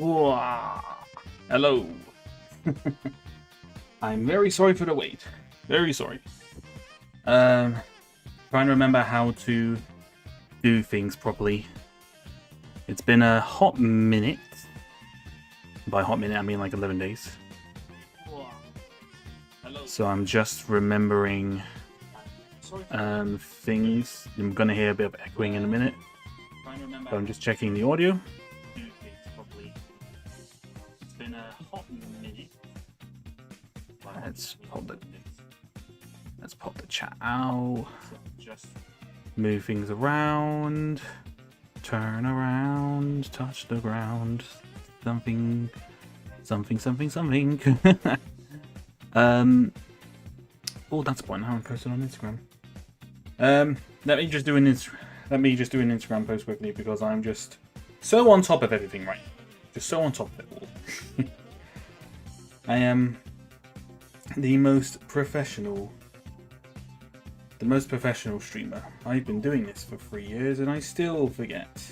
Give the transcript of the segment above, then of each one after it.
Whoa. Hello. I'm very sorry for the wait. Very sorry. Trying to remember how to do things properly. It's been a hot minute. By hot minute, I mean like 11 days. So I'm just remembering things. I'm gonna hear a bit of echoing in a minute. But I'm just checking the audio. It's been a hot minute. Let's pop the chat out. Just move things around. Turn around. Touch the ground. Something. Oh, that's a point. How I'm posting on Instagram. Let me just do an Instagram post quickly because I'm just so on top of everything right now. Just so on top of it all. I am the most professional streamer. I've been doing this for 3 years and I still forget.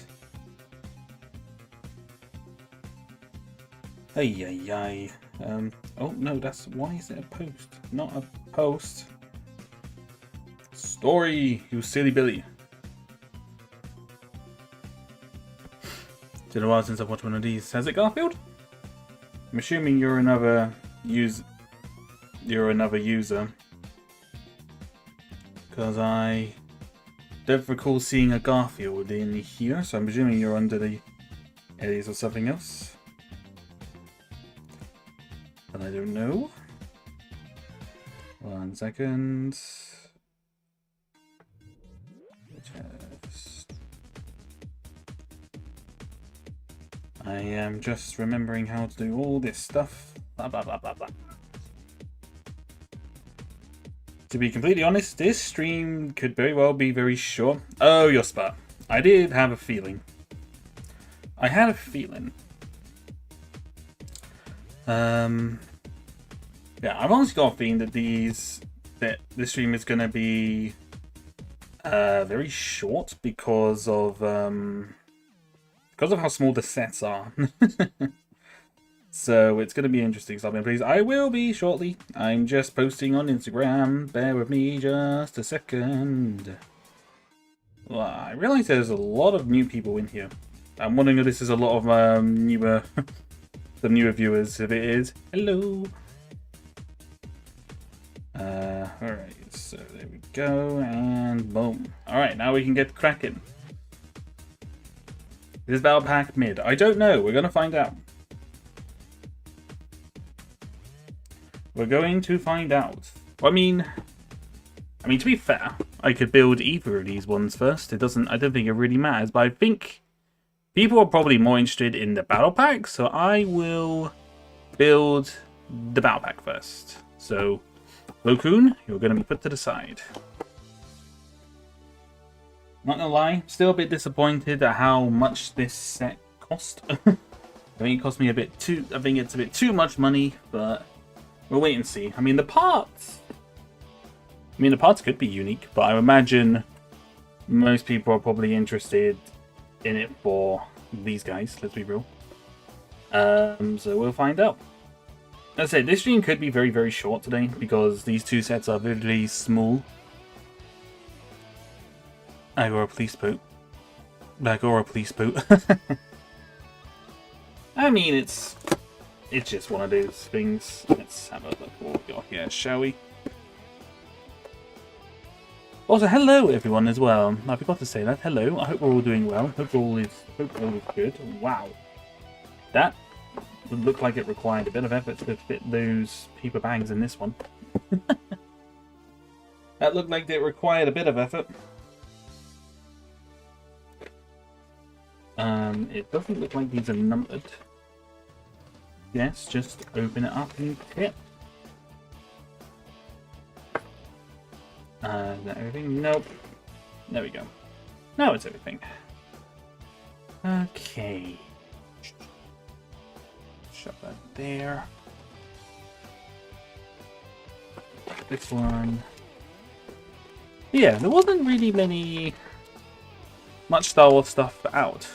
Ay. Oh no, why is it a post? Not a post. Story, you silly Billy. It's been a while since I've watched one of these. Has it, Garfield? I'm assuming you're another user. Because I don't recall seeing a Garfield in here, so I'm presuming you're under the alias or something else. But I don't know. 1 second. I am just remembering how to do all this stuff. Blah, blah, blah, blah, blah. To be completely honest, this stream could very well be very short. Oh, your spot. I did have a feeling. I had a feeling. Yeah, I've honestly got a feeling that this stream is going to be very short because of how small the sets are. So it's going to be interesting. So please, I will be shortly. I'm just posting on Instagram. Bear with me just a second. Well, I realize there's a lot of new people in here. I'm wondering if this is a lot of newer, some newer viewers. If it is, hello. Alright, so there we go, and boom. Alright, now we can get cracking. Is Battle Pack mid? I don't know. We're going to find out. We're going to find out. I mean, to be fair, I could build either of these ones first. I don't think it really matters, but I think people are probably more interested in the Battle Pack, so I will build the Battle Pack first. So, Lokun, you're going to be put to the side. Not gonna lie, still a bit disappointed at how much this set cost. I think it cost me a bit too. I think it's a bit too much money, but we'll wait and see. I mean, the parts could be unique, but I imagine most people are probably interested in it for these guys. Let's be real. So we'll find out. As I said, this stream could be very, very short today because these two sets are really small. Agora police boat. Agora police boat. I mean, it's just one of those things. Let's have a look what we got here, shall we? Also, hello everyone as well. I forgot to say that. Hello. I hope we're all doing well. Hope all is good. Wow. That would look like it required a bit of effort to fit those paper bags in this one. That looked like it required a bit of effort. It doesn't look like these are numbered. Yes, just open it up and tip. Is that everything? Nope. There we go. Now it's everything. Okay. Shut that there. This one. Yeah, there wasn't really much Star Wars stuff out.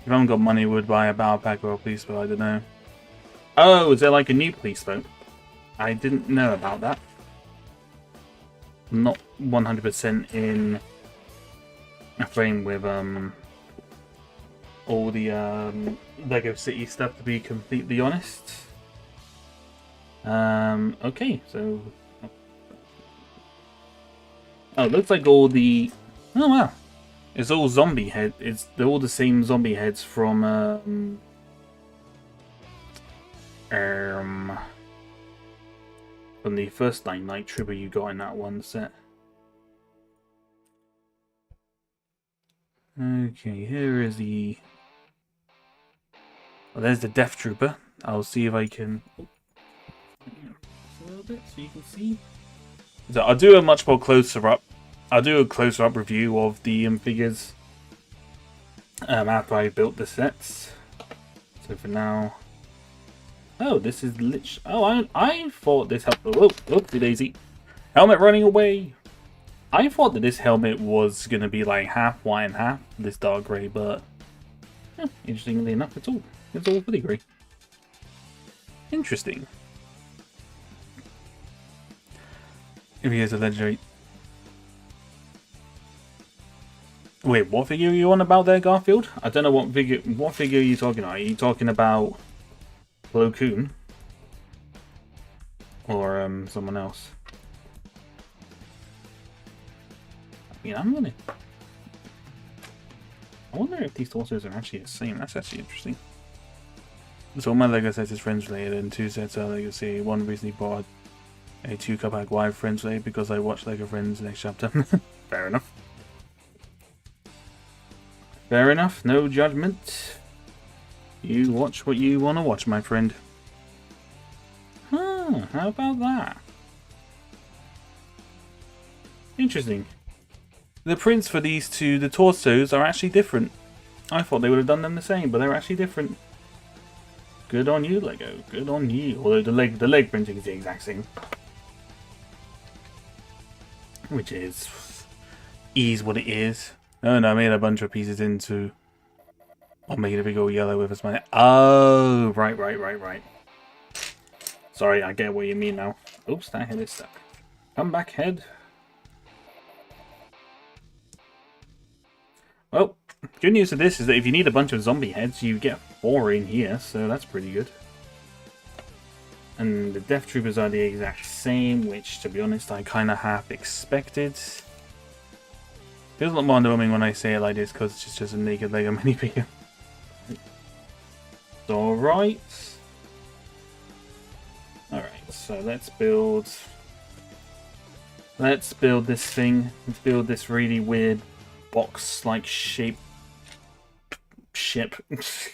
If I haven't got money, would buy a battle pack or a police boat. I don't know. Oh, is there like a new police boat? I didn't know about that. I'm not 100% in a frame with all the Lego City stuff, to be completely honest. Okay, so oh, it looks like all the wow, it's all zombie head. They're all the same zombie heads from the first Night Trooper you got in that one set. Okay, here is the. Well, there's the Death Trooper. I'll see if I can. A little bit so you can see. So I'll do a much more closer up. I'll do a closer up review of the figures after I built the sets. So for now. Oh, this is lich. Oh, I thought this helped. Oh, oopsie daisy. Helmet running away. I thought that this helmet was going to be like half white and half this dark grey, but interestingly enough, it's all pretty grey. Interesting. Here he is, a legendary. Wait, what figure are you on about there, Garfield? I don't know what figure are you talking about? Are you talking about Plo Koon? Or someone else? I wonder if these torsos are actually the same. That's actually interesting. So my Lego sets is friends related, and 2 sets are Legacy. One recently bought a 2-cup pack wide friends related because I watched Lego Friends next chapter. Fair enough. Fair enough. No judgment. You watch what you want to watch, my friend. Huh, how about that? Interesting. The prints for these two, the torsos, are actually different. I thought they would have done them the same, but they're actually different. Good on you, Lego. Good on you. Although the leg printing is the exact same. Which is what it is. Oh no, I made a bunch of pieces into. I'll make it a big old yellow with a smile. Oh, right. Sorry, I get what you mean now. Oops, that head is stuck. Come back, head. Well, good news of this is that if you need a bunch of zombie heads, you get 4 in here, so that's pretty good. And the Death Troopers are the exact same, which, to be honest, I kind of half expected. Feels a lot more underwhelming when I say it like this, because it's just a naked Lego minifigure. Alright. Alright, so let's build this thing. Let's build this really weird box-like ship. It's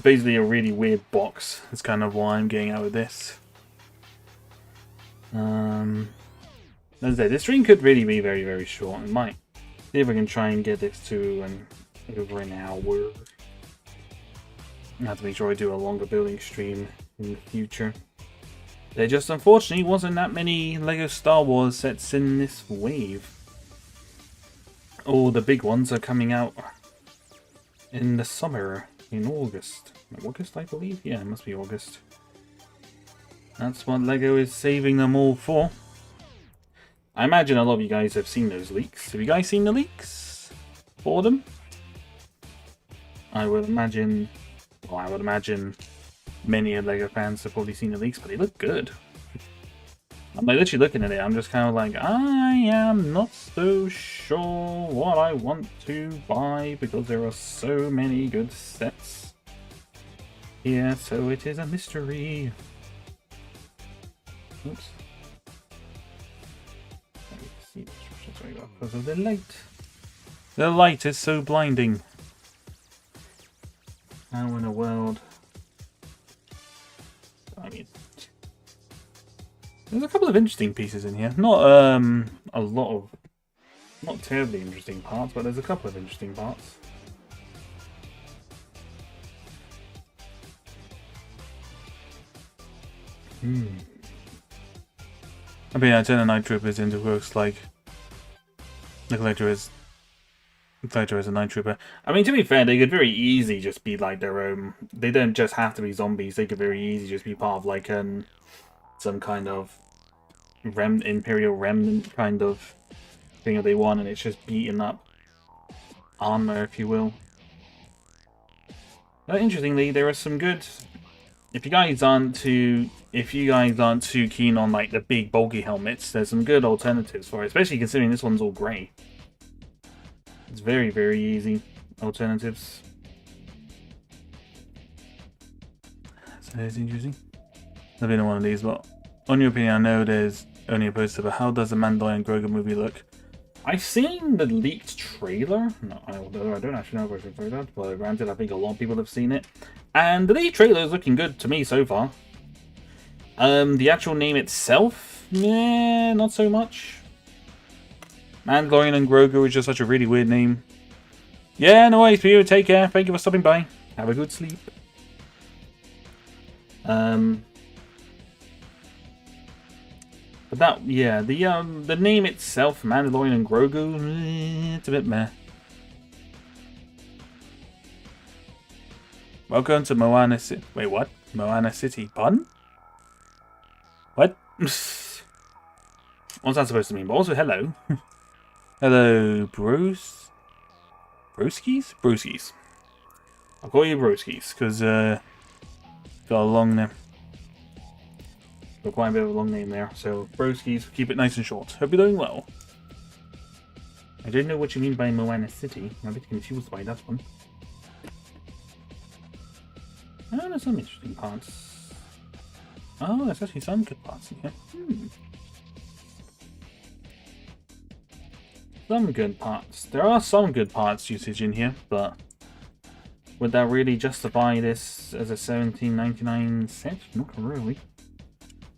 basically a really weird box. That's kind of why I'm getting out of this. As I say, this stream could really be very, very short. I might see if I can try and get this to over an hour. I have to make sure I do a longer building stream in the future. There just unfortunately wasn't that many Lego Star Wars sets in this wave. All the big ones are coming out in the summer, in August. August, I believe? Yeah, it must be August. That's what Lego is saving them all for. I imagine a lot of you guys have seen those leaks. Have you guys seen the leaks for them? I would imagine many of Lego fans have probably seen the leaks, but they look good. I'm like literally looking at it, I'm just kind of like, I am not so sure what I want to buy because there are so many good sets here, so it is a mystery. Oops. See because of the light. The light is so blinding. How in the world? I mean, there's a couple of interesting pieces in here. Not a lot of, not terribly interesting parts, but there's a couple of interesting parts. I mean, I turn the Night Troopers into works like the collector is Photo as a Night Trooper. I mean, to be fair, they could very easily just be like their own. They don't just have to be zombies. They could very easily just be part of like some kind of Imperial remnant kind of thing that they want, and it's just beating up armor, if you will. Interestingly, there are some good. If you guys aren't too keen on like the big bulky helmets, there's some good alternatives for it, especially considering this one's all grey. It's very, very easy alternatives. So it's interesting. I've been in one of these, but on your opinion, I know there's only a poster, but how does the Mandalorian Grogu movie look? I've seen the leaked trailer. No, I don't actually know if I've heard that, but granted, I think a lot of people have seen it. And the leaked trailer is looking good to me so far. The actual name itself, yeah, not so much. Mandalorian and Grogu is just such a really weird name. Yeah, no worries for you. Take care. Thank you for stopping by. Have a good sleep. But that, yeah, the name itself, Mandalorian and Grogu, it's a bit meh. Welcome to Moana City. Wait, what? Moana City. Pardon? What? What's that supposed to mean? But also, hello. Hello, bros. Broskies? Broskies. I'll call you Broskies, because, got a long name. Got quite a bit of a long name there, so Broskies, keep it nice and short. Hope you're doing well. I don't know what you mean by Moana City. I'm a bit confused by that one. Oh, there's some interesting parts. Oh, there's actually some good parts in here. Some good parts. There are some good parts usage in here, but would that really justify this as a $17.99 set? Not really.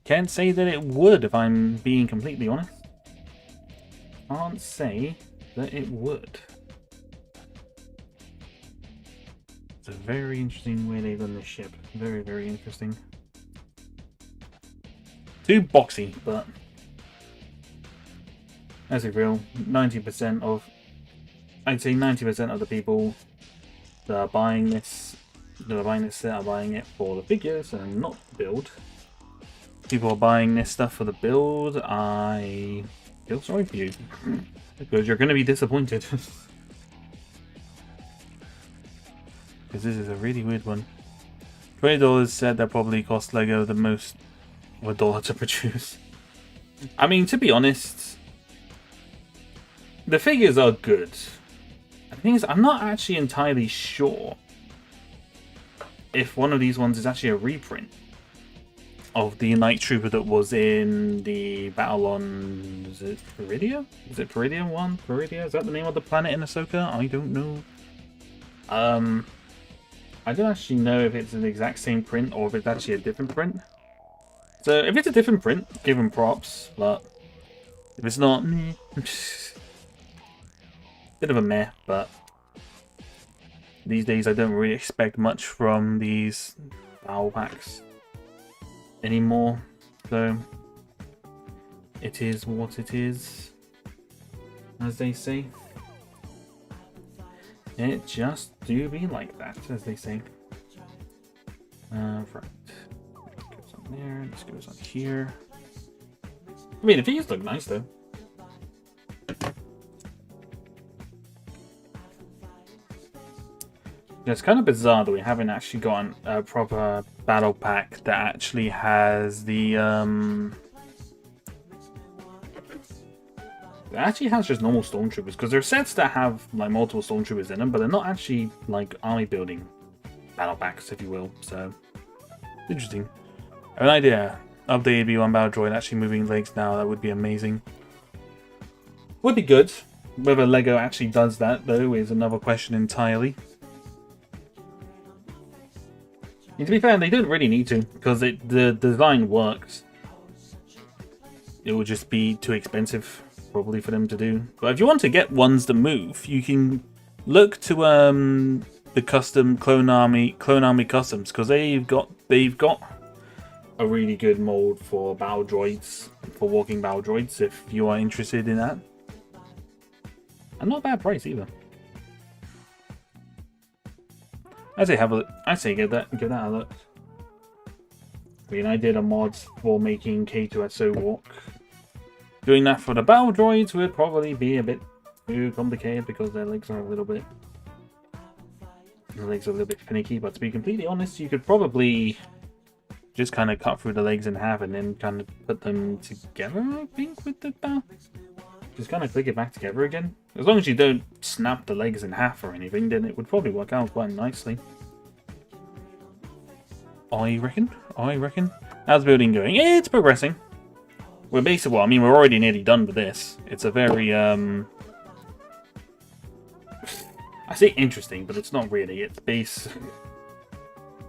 Can't say that it would, if I'm being completely honest. Can't say that it would. It's a very interesting way they've done this ship. Very, very interesting. Too boxy, but as if real, 90% of, I'd say 90% of the people that are buying this set are buying it for the figures and not the build. People are buying this stuff for the build. I feel sorry for you because you're going to be disappointed. Because this is a really weird one. $20 said that probably cost Lego the most of $1 to produce. I mean, to be honest, the figures are good. The thing is, I'm not actually entirely sure if one of these ones is actually a reprint of the Night Trooper that was in the battle on... is it Peridea? Is it Peridea 1? Peridea? Is that the name of the planet in Ahsoka? I don't know. I don't actually know if it's the exact same print or if it's actually a different print. So if it's a different print, give them props, but if it's not, meh. Bit of a meh, but these days I don't really expect much from these battle packs anymore, so it is what it is, as they say. It just do be like that, as they say. Right. Goes on there, this goes on here. I mean, the figures look nice though. Yeah, it's kind of bizarre that we haven't actually gotten a proper battle pack that actually has the it actually has just normal stormtroopers, because there are sets that have like multiple stormtroopers in them, but they're not actually like army building battle packs, if you will. So interesting. I have an idea. Updated B1 battle droid actually moving legs now. That would be amazing. Would be good. Whether Lego actually does that though is another question entirely. And to be fair, they don't really need to, because the design works. It would just be too expensive, probably, for them to do. But if you want to get ones that move, you can look to the custom Clone Army customs, because they've got a really good mold for battle droids, for walking battle droids, if you are interested in that. And not a bad price either. I say have a look. I say give that a look. I mean, I did a mod for making K2SO walk. Doing that for the battle droids would probably be a bit too complicated because their legs are a little bit finicky. But to be completely honest, you could probably just kind of cut through the legs in half and then kind of put them together, I think, with the bow. Just kind of click it back together again. As long as you don't snap the legs in half or anything, then it would probably work out quite nicely. I reckon. How's the building going? It's progressing. We're basically, well, I mean, we're already nearly done with this. It's a very, I say interesting, but it's not really. It's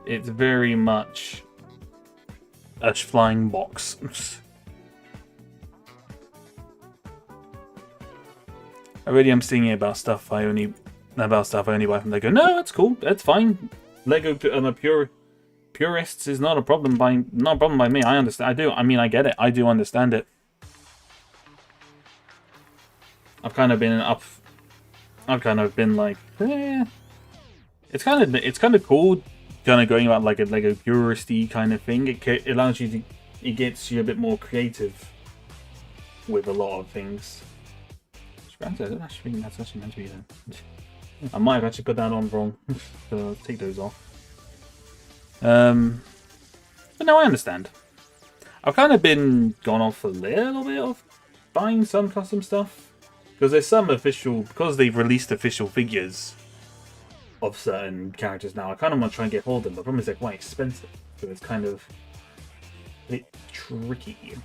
very much a flying box. Already I'm singing about stuff I only buy from Lego. No, that's cool. That's fine. Lego, I'm a purists is not a problem by me. I understand. I get it. I do understand it. I've kind of been like, it's kind of cool, kind of going about like a Lego puristy kind of thing. It allows you to, it gets you a bit more creative with a lot of things. I don't actually think that's actually meant to be there. I might have actually put that on wrong. So take those off. But no, I understand. I've kind of been gone off a little bit of buying some custom stuff. Because there's some official, because they've released official figures of certain characters now, I kind of want to try and get hold of them. The problem is they're quite expensive. So it's kind of a bit tricky.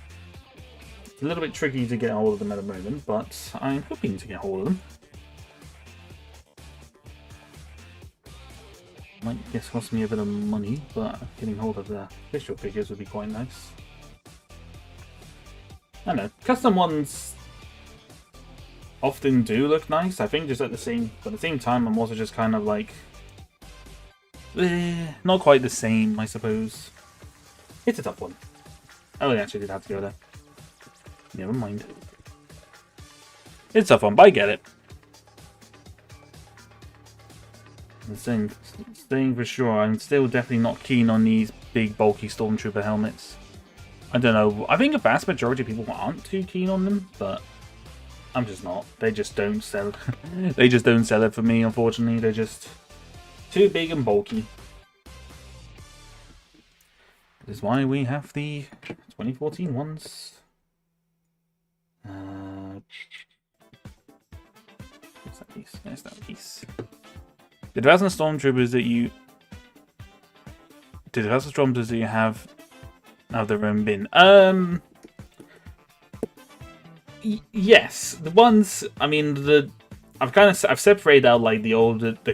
It's a little bit tricky to get hold of them at the moment, but I'm hoping to get hold of them. Might guess cost me a bit of money, but getting hold of the official figures would be quite nice. I don't know, custom ones often do look nice. I think just at the same time, I'm also just kind of like, not quite the same, I suppose. It's a tough one. Oh, I actually did have to go there. Never mind. It's a tough one, but I get it. I'm saying for sure, I'm still definitely not keen on these big, bulky Stormtrooper helmets. I don't know. I think a vast majority of people aren't too keen on them, but I'm just not. They just don't sell. They just don't sell it for me, unfortunately. They're just too big and bulky. This is why we have the 2014 ones. What's that piece? There's that piece. The 1,000 Stormtroopers that you have their own bin? Yes, the ones. I mean, I've separated out like the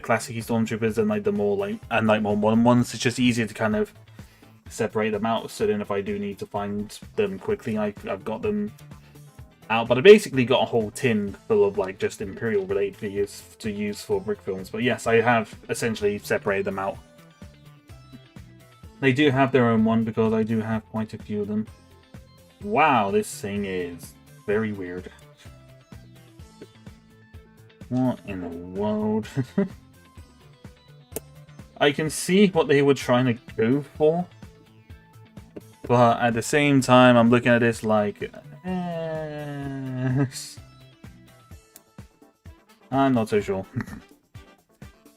classic Stormtroopers and like the more modern ones. It's just easier to kind of separate them out. So then, if I do need to find them quickly, I've got them out. But I basically got a whole tin full of like just Imperial related figures to use for brick films. But yes, I have essentially separated them out. They do have their own one because I do have quite a few of them. Wow, this thing is very weird. What in the world? I can see what they were trying to go for. But at the same time, I'm looking at this like, I'm not so sure.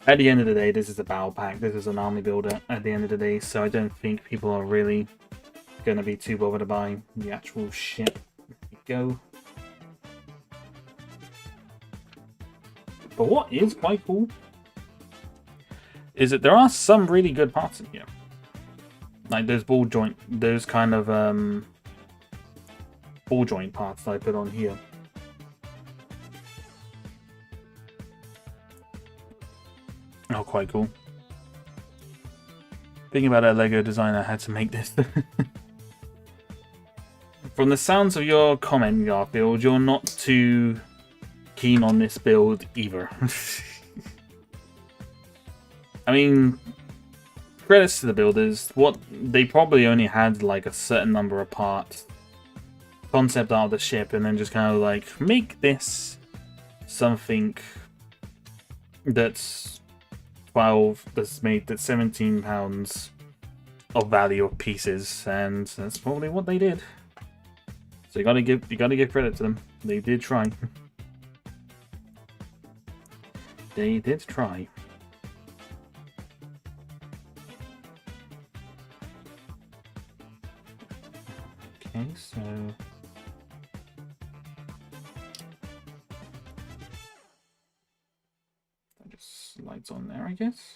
At the end of the day, this is a battle pack. This is an army builder at the end of the day, so I don't think people are really going to be too bothered to buy the actual shit. There we go. But what is quite cool is that there are some really good parts in here. Like those ball joint, those kind of ball joint parts that I put on here. Oh, quite cool. Thinking about a Lego designer had to make this. From the sounds of your comment, Garfield, you're not too keen on this build either. I mean, credits to the builders. What they probably only had like a certain number of parts, concept art of the ship, and then just kind of like make this something that's 12 that's made at £17 of value of pieces, and that's probably what they did. So you gotta give credit to them. They did try. They did try. Okay, so that just slides on there, I guess.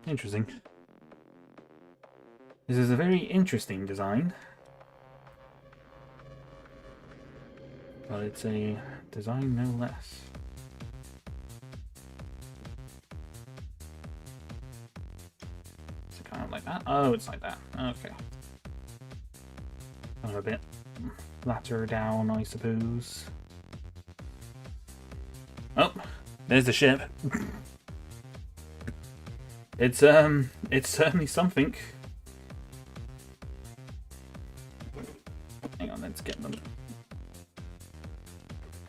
Interesting. This is a very interesting design. But it's a design no less. Is it kind of like that? Oh, it's like that. Okay. Kind of a bit flatter down, I suppose. Oh, there's the ship. It's certainly something. Hang on, let's get them.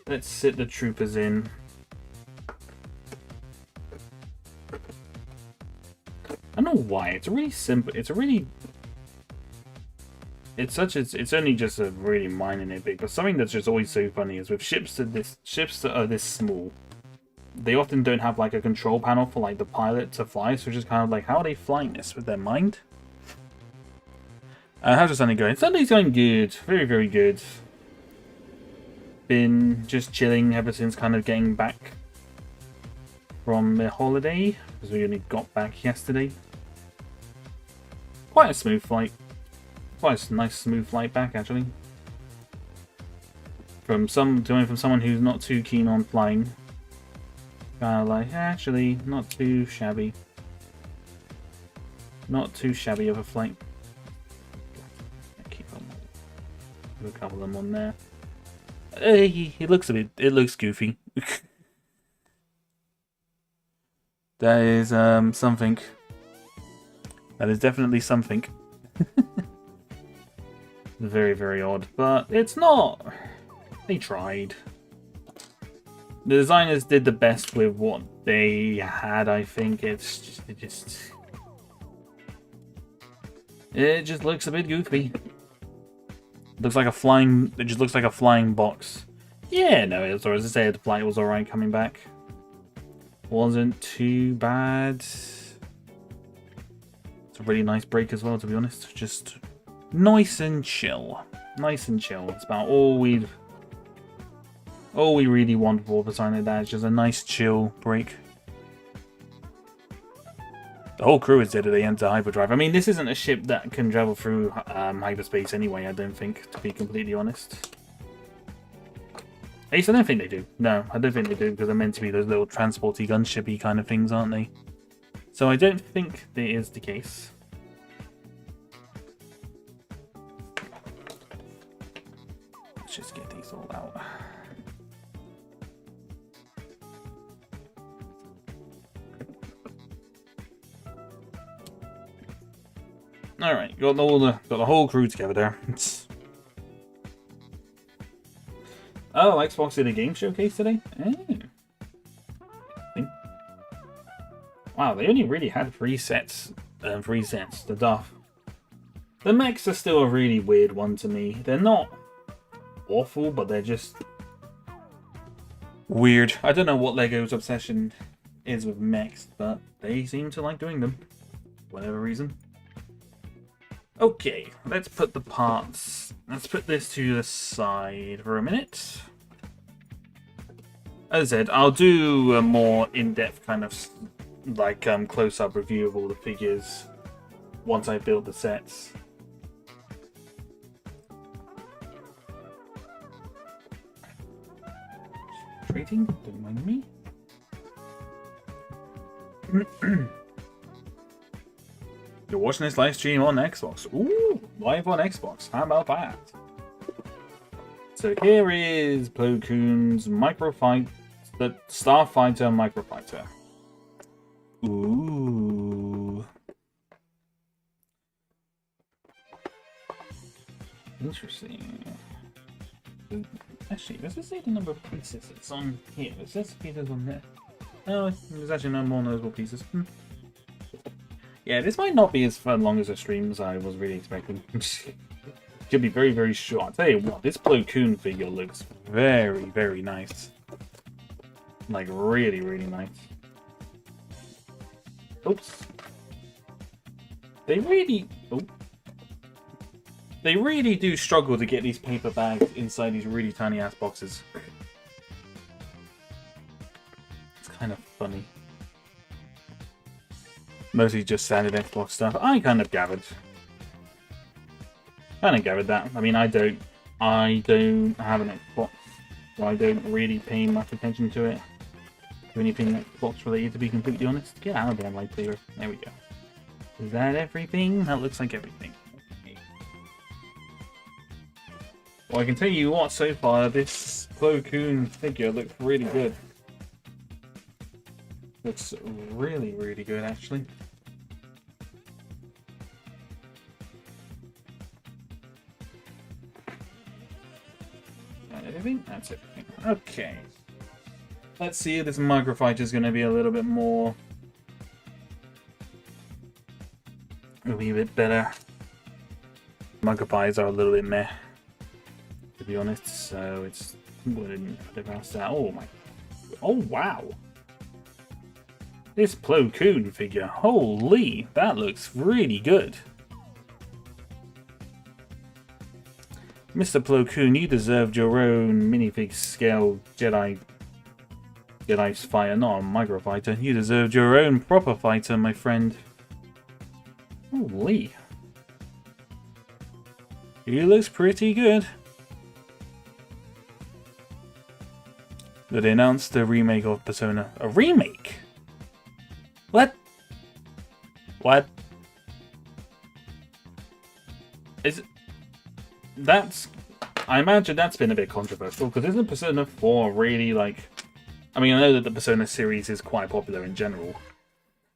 Let's sit the troopers in. I don't know why. It's really simple. It's only just a really minor nitpick, but something that's just always so funny is with ships that are this small, they often don't have like a control panel for like the pilot to fly, so it's just kind of like, how are they flying this with their mind? How's your Sunday going? Sunday's going good. Very, very good. Been just chilling ever since kind of getting back from the holiday, because we only got back yesterday. Quite a smooth flight. Quite a nice smooth flight back, actually. From someone who's not too keen on flying. Kind of like, actually, not too shabby. Not too shabby of a flight. Keep on. Put a couple of them on there. It looks goofy. That is something. That is definitely something. Very, very odd, but it's not. They tried. The designers did the best with what they had, I think. It just looks a bit goofy. It just looks like a flying box. Yeah, no, it was, or as I said, the flight was alright coming back. Wasn't too bad. It's a really nice break as well, to be honest. Just nice and chill. Nice and chill. It's about all we really want for a sign like that. It's just a nice chill break. The whole crew is dead at the end of hyperdrive. I mean, this isn't a ship that can travel through hyperspace anyway, I don't think, to be completely honest. At least I don't think they do. No, I don't think they do, because they're meant to be those little transporty gunshipy kind of things, aren't they? So I don't think that is the case. Let's just get these all out. All right, got the whole crew together there. Oh, Xbox did a game showcase today. Wow, they only really had three sets. The Duff. The mechs are still a really weird one to me. They're not awful, but they're just weird. I don't know what Lego's obsession is with mechs, but they seem to like doing them for whatever reason. Okay, let's put the parts. Let's put this to the side for a minute. As I said, I'll do a more in-depth kind of like close-up review of all the figures once I build the sets. Rating? Don't mind me. You're watching this live stream on Xbox. Ooh, live on Xbox. How about that? So here is Plo Koon's Microfighter, the Starfighter Microfighter. Ooh. Interesting. Actually, does it say the number of pieces? It's on here. It says pieces on there. Oh, there's actually no more noticeable pieces. Yeah, this might not be as long as the stream as I was really expecting. Could be very, very short. I'll tell you what, this Plo Koon figure looks very, very nice. Like, really, really nice. Oops. They really... Oh. They really do struggle to get these paper bags inside these really tiny ass boxes. It's kind of funny. Mostly just standard Xbox stuff. I kind of gathered that. I mean, I don't have an Xbox, so I don't really pay much attention to it. To anything Xbox related, to be completely honest. Get out of there, lightsaber. There we go. Is that everything? That looks like everything. Okay. Well, I can tell you what, so far, this Plo Koon figure looks really good. Looks really, really good, actually. Everything? That's everything. Okay. Let's see if this microfighter is going to be a little bit more... a wee bit better. Microfighters are a little bit meh, to be honest, so it's... wouldn't put it past that. Oh my... oh wow! This Plo Koon figure, holy, that looks really good. Mr. Plo Koon, you deserved your own minifig scale Jedi's fighter, not a microfighter. You deserved your own proper fighter, my friend. Holy. He looks pretty good. They announced a remake of Persona. A remake? What? What? Is it... that's... I imagine that's been a bit controversial, because isn't Persona 4 really, like... I mean, I know that the Persona series is quite popular in general,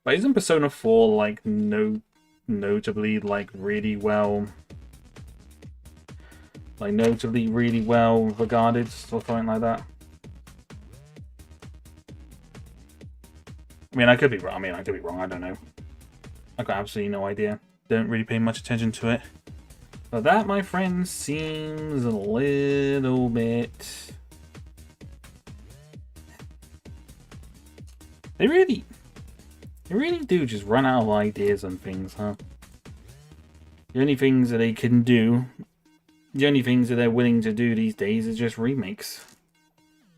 but isn't Persona 4, like, notably, like, really well... like, notably really well regarded, or something like that? I mean, I could be wrong. I don't know. I've got absolutely no idea. Don't really pay much attention to it. But that, my friend, seems a little bit... They really do just run out of ideas on things, huh? The only things that they can do, the only things that they're willing to do these days is just remakes.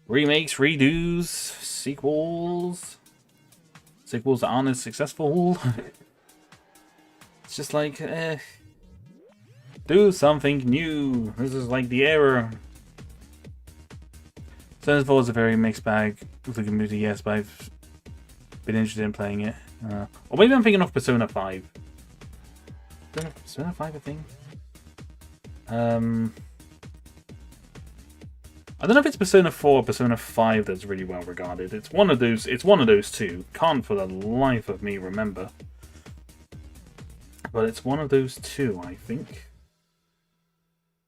Remakes, redos, sequels. Sequels that aren't as successful. It's just like, do something new. This is like the era. Persona 4 is a very mixed bag with the community, yes, but I've been interested in playing it. Or maybe I'm thinking of Persona 5. Persona 5 a thing? I don't know if it's Persona 4 or Persona 5 that's really well regarded. It's one of those two. Can't for the life of me remember. But it's one of those two, I think.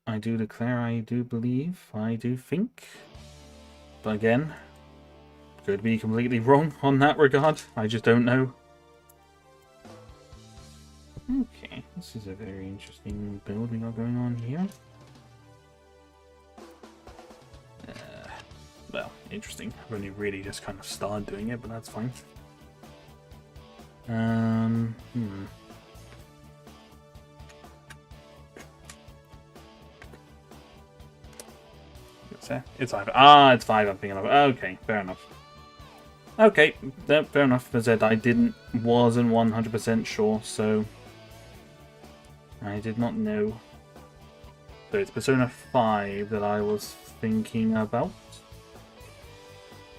I do declare, I do believe, I do think. But again, could be completely wrong on that regard. I just don't know. Okay, this is a very interesting build we got going on here. Well, interesting. I've only really just kind of started doing it, but that's fine. It's 5. Ah, it's 5 I'm thinking of. Okay, fair enough. Okay, fair enough. As I said, I wasn't 100% sure, so I did not know. So it's Persona 5 that I was thinking about.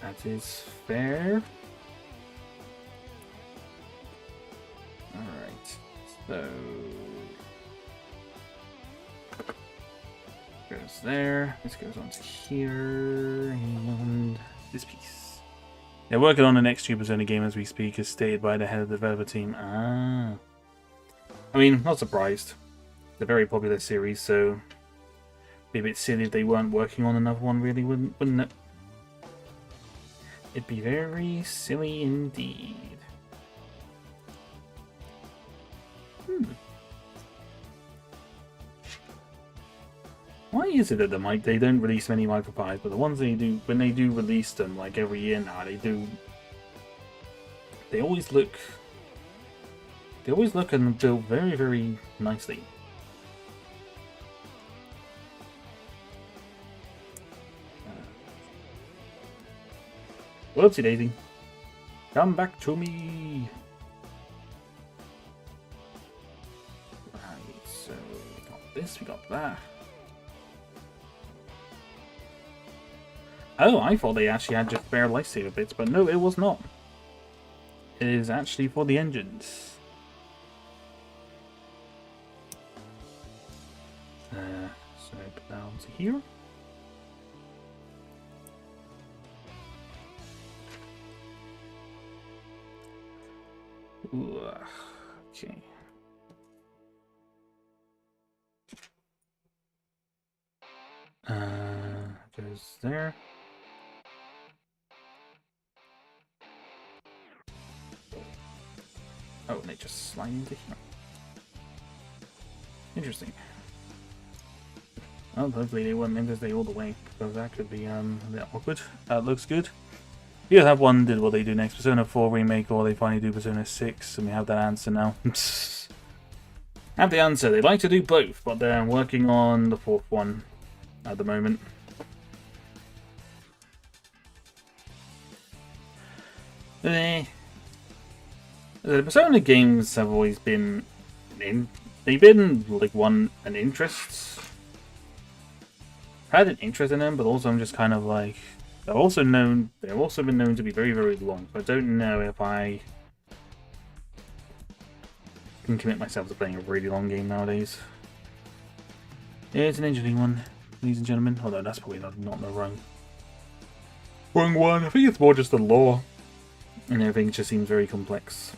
That is fair. Alright, so goes there, this goes on to here, and this piece. They're working on the next two Persona game as we speak, as stated by the head of the developer team. Ah. I mean, not surprised. It's a very popular series, so Be a bit silly if they weren't working on another one, really, wouldn't it? It'd be very silly indeed. Why is it that they don't release many micropies, but the ones they do, when they do release them, like every year now, they always look and build very, very nicely. Whoopsie daisy. Come back to me. Right, so we got this, we got that. Oh, I thought they actually had just spare lightsaber bits, but no, it was not. It is actually for the engines. So put down to here. Ooh, okay. Goes there. Oh, and they just slide into here. Interesting. Well, hopefully they won't meant to stay all the way, because that could be a bit awkward. That looks good. You have wondered what they do next, Persona 4 remake, or they finally do Persona 6, and we have that answer now. Have the answer. They'd like to do both, but they're working on the fourth one at the moment. The Persona games have always been they've been like an interest. I had an interest in them, but also I'm just kind of like they've also been known to be very, very long. So I don't know if I can commit myself to playing a really long game nowadays. It's an interesting one, ladies and gentlemen. Although that's probably not the wrong one. I think it's more just the lore. And everything just seems very complex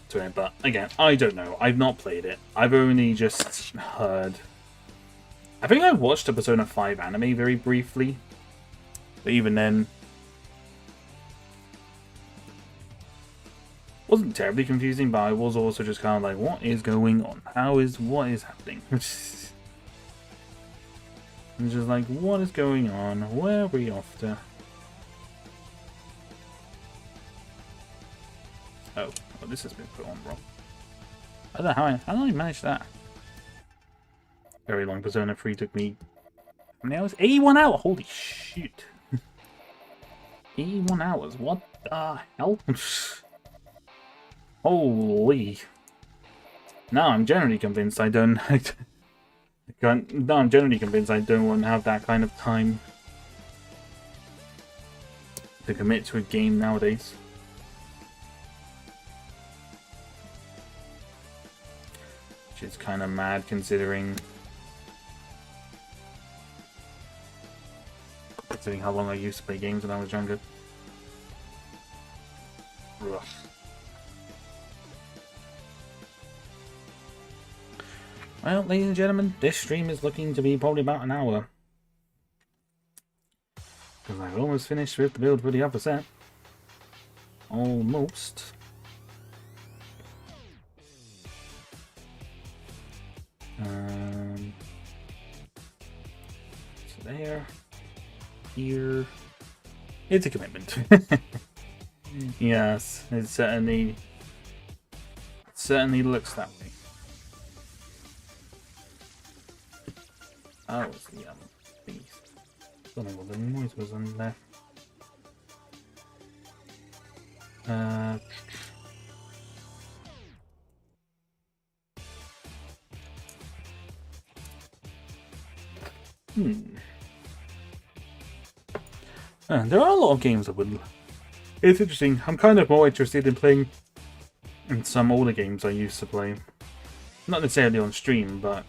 to it. But again, I don't know. I've not played it. I've only just heard. I think I watched a Persona 5 anime very briefly. But even then, wasn't terribly confusing, but I was also just kind of like, what is going on? What is happening? I'm just like, what is going on? Where are we off to? Oh, this has been put on wrong. I don't know how did I manage that? Very long. Persona 3 took me how many hours? 81 hours! Holy shit. 81 hours, what the hell? Holy. Now I'm generally convinced I don't now I'm generally convinced I don't want to have that kind of time to commit to a game nowadays. Which is kind of mad considering how long I used to play games when I was younger. Ugh. Well, ladies and gentlemen, this stream is looking to be probably about an hour. Because I've almost finished with the build for the upper set. Almost. So there. Here. It's a commitment. Yes, it certainly looks that way. Oh, it's the things. Don't know what the noise was on there. There are a lot of games I would. It's interesting. I'm kind of more interested in playing in some older games I used to play. Not necessarily on stream, but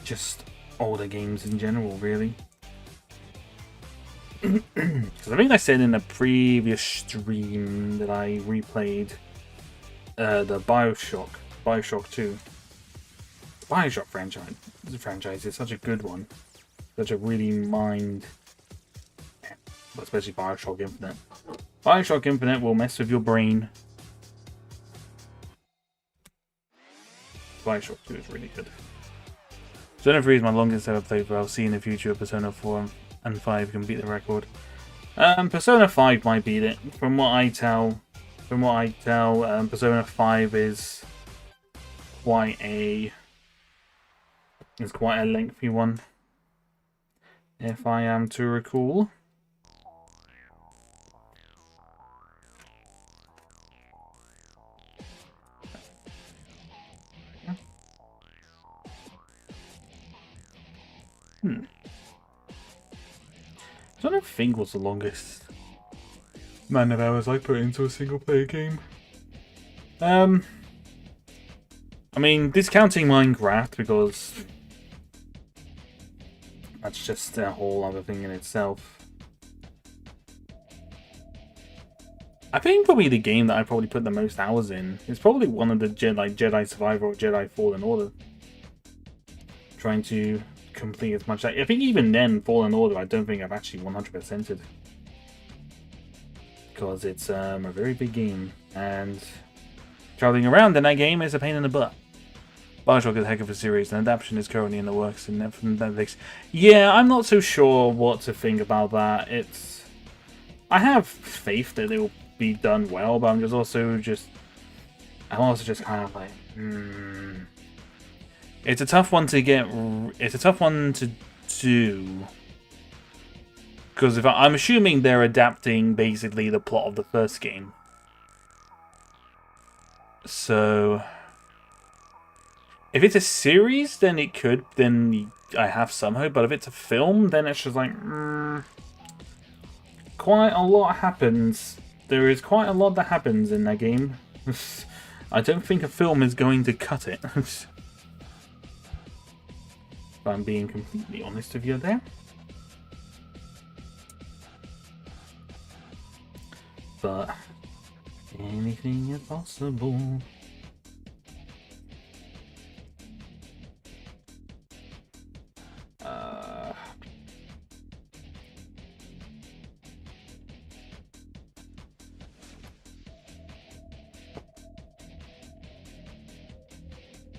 just older games in general, really. Because I think I said in a previous stream that I replayed the Bioshock 2. Bioshock franchise is such a good one. Such a really especially Bioshock Infinite. Bioshock Infinite will mess with your brain. Bioshock 2 is really good. Persona 3 is my longest ever playthrough. I'll see in the future Persona 4 and 5 can beat the record. Persona 5 might beat it. From what I tell, Persona 5 is quite a lengthy one, if I am to recall. I don't think what's the longest amount of hours I put into a single player game. I mean, discounting Minecraft, because that's just a whole other thing in itself. I think probably the game that I probably put the most hours in is probably one of the Jedi Survivor or Jedi Fallen Order. Trying to complete as much. I think even then, Fallen Order, I don't think I've actually 100%ed. Because it's a very big game, and traveling around in that game is a pain in the butt. Bioshock is a heck of a series, and adaptation is currently in the works in Netflix. Yeah, I'm not so sure what to think about that. I have faith that it will be done well, but I'm also just kind of like, It's a tough one to get. It's a tough one to do. Because I'm assuming they're adapting basically the plot of the first game. So if it's a series, then I have some hope. But if it's a film, then it's just like quite a lot happens. There is quite a lot that happens in that game. I don't think a film is going to cut it. If I'm being completely honest with you there. But anything is possible.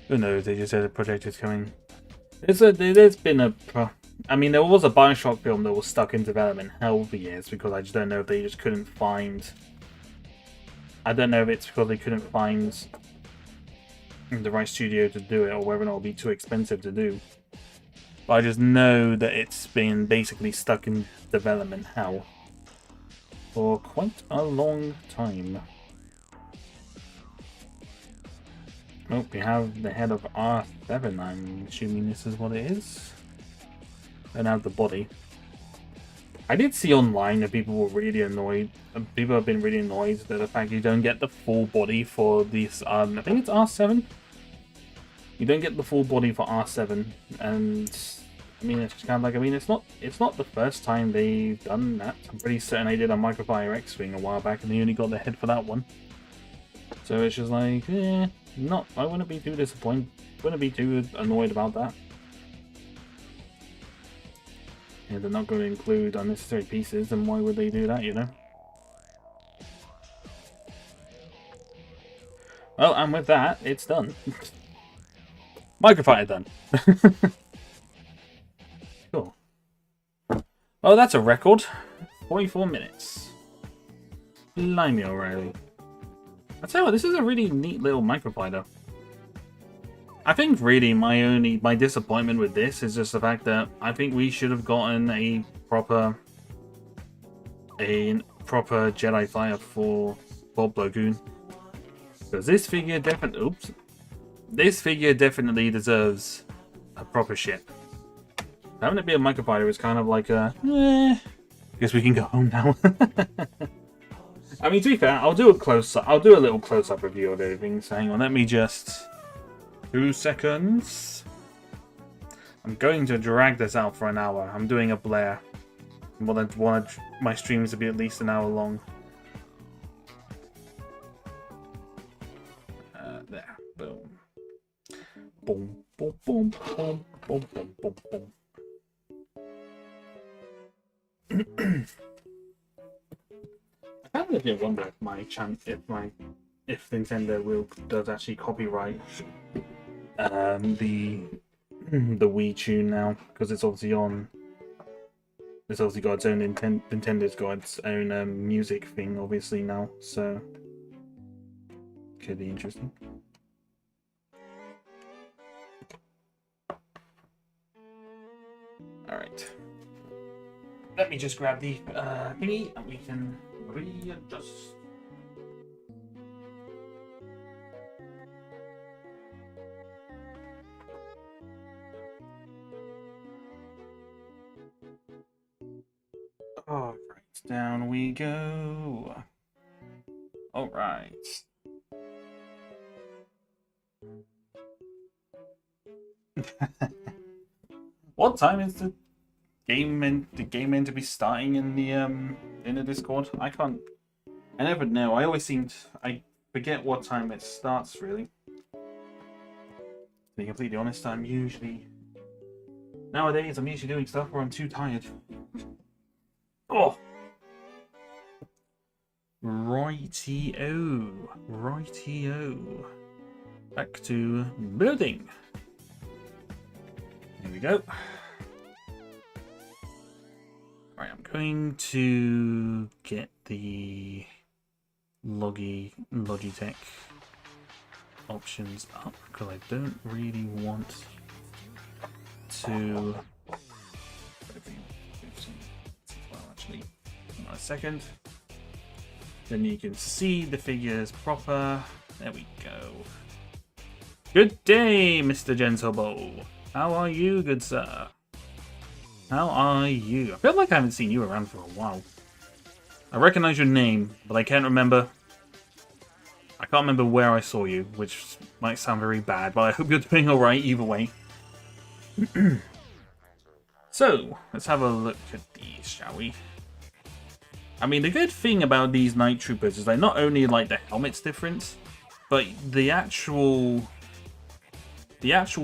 Who knows? They just said the project is coming. There's been a. I mean, there was a Bioshock film that was stuck in development hell for years because I just don't know if they just couldn't find. I don't know if it's because they couldn't find the right studio to do it, or whether or not it'll be too expensive to do. But I just know that it's been basically stuck in development hell for quite a long time. Oh, we have the head of R7. I'm assuming this is what it is. And have the body. I did see online that people were really annoyed. People have been really annoyed that the fact you don't get the full body for this. I think it's R7. You don't get the full body for R7, and I mean it's kind of like it's not the first time they've done that. I'm pretty certain they did a Microfire X-Wing a while back, and they only got the head for that one. So it's just like, I wouldn't be too disappointed. Wouldn't be too annoyed about that. Yeah, they're not going to include unnecessary pieces, and why would they do that, you know? Well, and with that, it's done. Microfighter done. Cool. Oh, that's a record. 44 minutes. Blimey, O'Reilly. I tell you what, this is a really neat little microfighter. I think really my disappointment with this is just the fact that I think we should have gotten a proper Jedi fighter for Bob Lagoon. Because this figure definitely deserves a proper ship. Having it be a microfighter is kind of like a guess we can go home now. I mean, to be fair, I'll do a little close-up review of everything. So hang on, let me just 2 seconds. I'm going to drag this out for an hour. I'm doing a Blair. I want my streams to be at least an hour long. There, boom. boom, boom, boom, boom, boom, boom, boom, boom. I kind of did wonder if Nintendo does actually copyright the Wii tune now, because it's obviously on. It's obviously got its own Nintendo's got its own music thing, obviously now, so could be interesting. All right, let me just grab the thingy, and we can readjust. All right, down we go. All right. What time is the game meant to be starting in the Discord? I never know. I forget what time it starts, really. To be completely honest, nowadays I'm usually doing stuff where I'm too tired. Oh! Righty-o. Righty-o. Back to building. Here we go. Alright, I'm going to get the Logitech options up, because I don't really want to... Actually, a second. Then you can see the figures proper. There we go. Good day, Mr. Gentobo. How are you, good sir? How are you? I feel like I haven't seen you around for a while. I recognize your name, but I can't remember. I can't remember where I saw you, which might sound very bad, but I hope you're doing alright either way. So, let's have a look at these, shall we? I mean, the good thing about these Night Troopers is like not only like the helmet's different, but the actual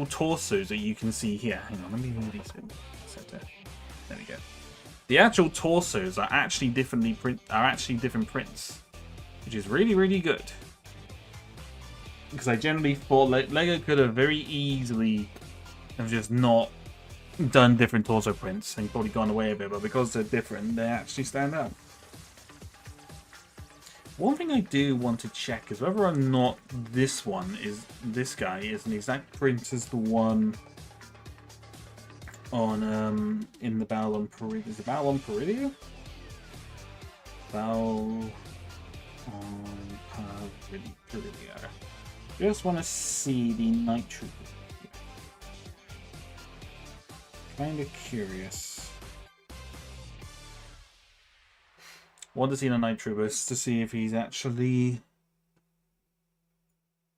torsos that you can see here. Hang on, let me move these in. There we go. The actual torsos are actually different prints, which is really, really good. Because I generally thought Lego could have very easily have just not done different torso prints and probably gone away a bit, but because they're different, they actually stand out. One thing I do want to check is whether or not this guy is an exact print as the one on in the Battle on Peridia. Is the Battle on Peridia? Battle on Peridia. Just want to see the Night Trooper. Kind of curious. Want to see the Night Troopers to see if he's actually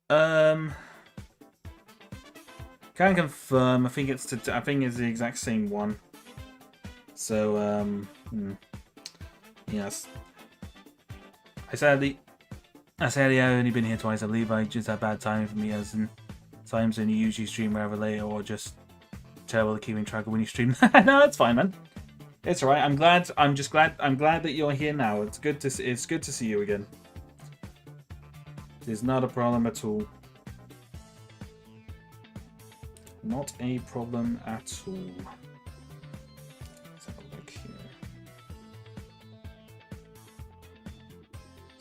can confirm. I think it's the exact same one. So yes. I sadly I've only been here twice. I believe I just had bad timing for me, as in times when you usually stream rather late, or just terrible at keeping track of when you stream. No, it's fine, man. It's alright. I'm glad that you're here now. It's good to see you again. It's not a problem at all. Not a problem at all. Let's have a look here.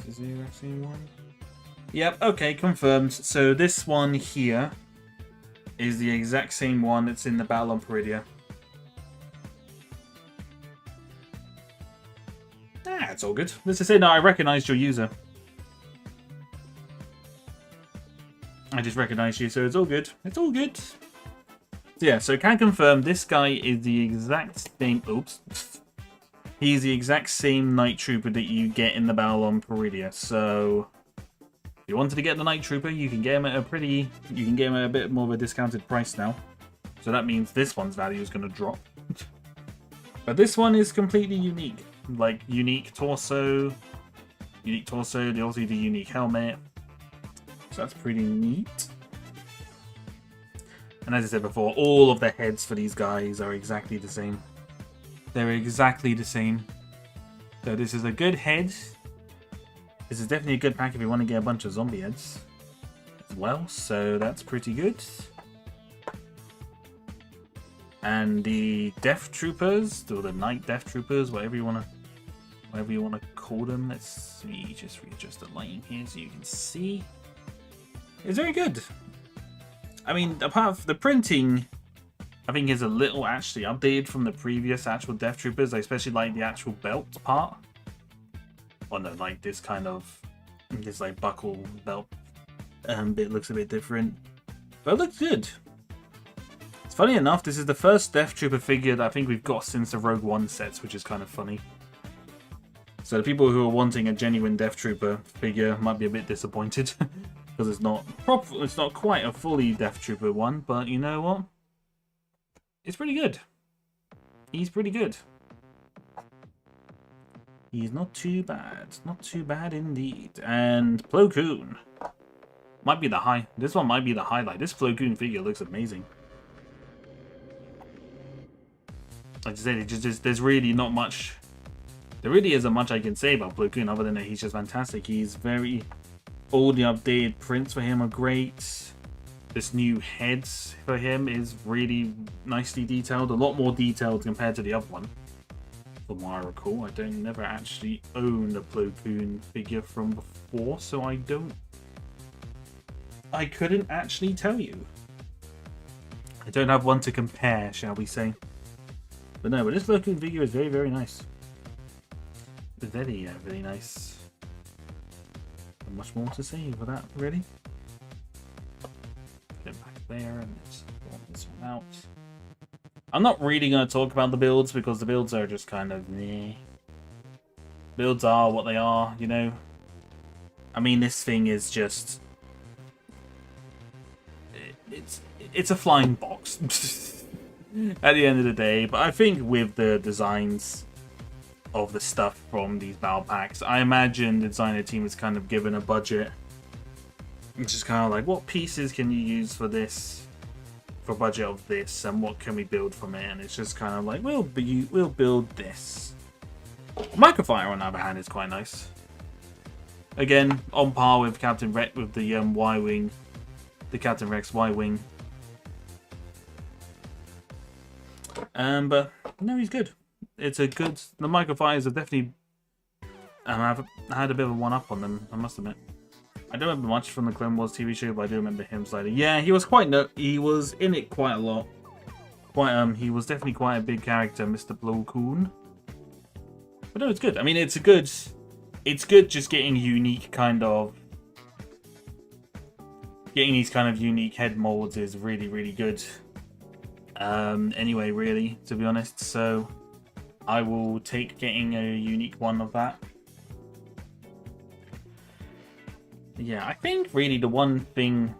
Is this the exact same one? Yep, okay, confirmed. So this one here is the exact same one that's in the Battle on Peridia. It's all good. Let's just say, no, I recognized your user. I just recognized you, so it's all good. It's all good. So yeah, so can confirm this guy is the exact same. Oops. He's the exact same Night Trooper that you get in the Battle on Peridia. So if you wanted to get the Night Trooper, you can get him at a bit more of a discounted price now. So that means this one's value is going to drop. But this one is completely unique. Like unique torso, obviously the unique helmet. So that's pretty neat. And as I said before, all of the heads for these guys are exactly the same. They're exactly the same. So this is a good head. This is definitely a good pack if you want to get a bunch of zombie heads as well. So that's pretty good. And the Death Troopers, or the Night Death Troopers, whatever you want to call them. Let's see, just readjust the lighting here so you can see. It's very good. I mean, apart from the printing, I think is a little actually updated from the previous actual Death Troopers. I especially like the actual belt part. Or no, like this kind of, this like buckle belt bit looks a bit different. But it looks good. It's funny enough, this is the first Death Trooper figure that I think we've got since the Rogue One sets, which is kind of funny. So the people who are wanting a genuine Death Trooper figure might be a bit disappointed. Because it's not proper, it's not quite a fully Death Trooper one, but you know what? It's pretty good. He's pretty good. He's not too bad. Not too bad indeed. And Plo Koon might be the high. This one might be the highlight. This Plo Koon figure looks amazing. Like I said, it just there's really not much. There really isn't much I can say about Plo Koon other than that he's just fantastic. He's very. All the updated prints for him are great. This new heads for him is really nicely detailed. A lot more detailed compared to the other one. From what I recall, I don't never actually own a Plo Koon figure from before, so I couldn't actually tell you. I don't have one to compare, shall we say. But no, but this Plo Koon figure is very, very nice. Very, very nice. Not much more to say for that, really. Get back there and let's pull this one out. I'm not really going to talk about the builds because the builds are just kind of meh. Builds are what they are, you know. I mean, this thing is just it's a flying box at the end of the day. But I think with the designs of the stuff from these battle packs, I imagine the designer team is kind of given a budget. It's just kind of like, what pieces can you use for this, for budget of this, and what can we build from it? And it's just kind of like, we'll build this. Microfire, on the other hand, is quite nice. Again, on par with Captain Rex with the Y-wing, the Captain Rex Y-wing. But no, he's good. It's a good. The microfires are definitely. I've had a bit of a one-up on them, I must admit. I don't remember much from the Clone Wars TV show, but I do remember him slightly. Yeah, he was he was in it quite a lot. He was definitely quite a big character, Mr. Plo Koon. But no, it's good. I mean, it's good just getting unique kind of. Getting these kind of unique head molds is really, really good. Anyway, really, to be honest, so I will take getting a unique one of that. Yeah, I think really the one thing.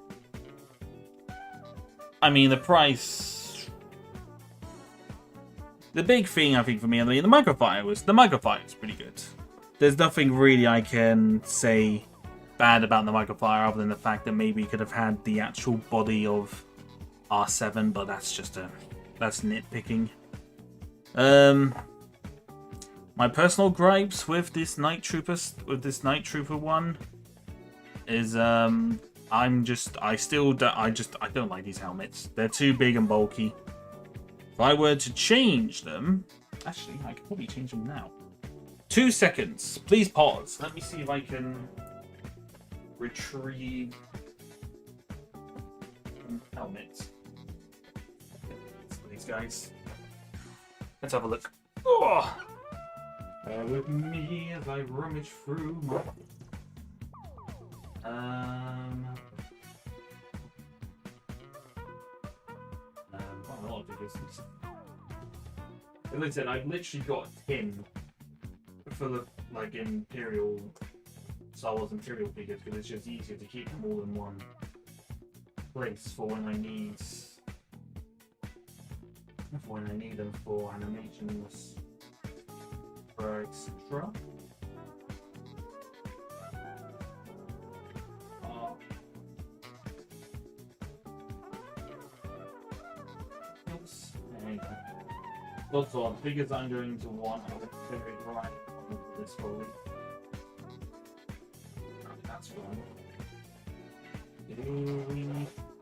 I mean, the price. The big thing I think for me, I mean, the microfire was pretty good. There's nothing really I can say bad about the microfire other than the fact that maybe you could have had the actual body of R7, but that's nitpicking. My personal gripes with this Night Trooper one is I don't like these helmets. They're too big and bulky. If I were to change them, actually I could probably change them now. 2 seconds. Please pause. Let me see if I can retrieve helmets. These guys. Let's have a look. Oh! Bear with me as I rummage through my. Quite a lot of figures. As I said, I've literally got a tin full of like Imperial Star Wars Imperial figures because it's just easier to keep them all in one place for when I need them for animations or etc. anyway. Lots of figures I'm going to want. I'm going to figure it right on this probably. That's fine. Do we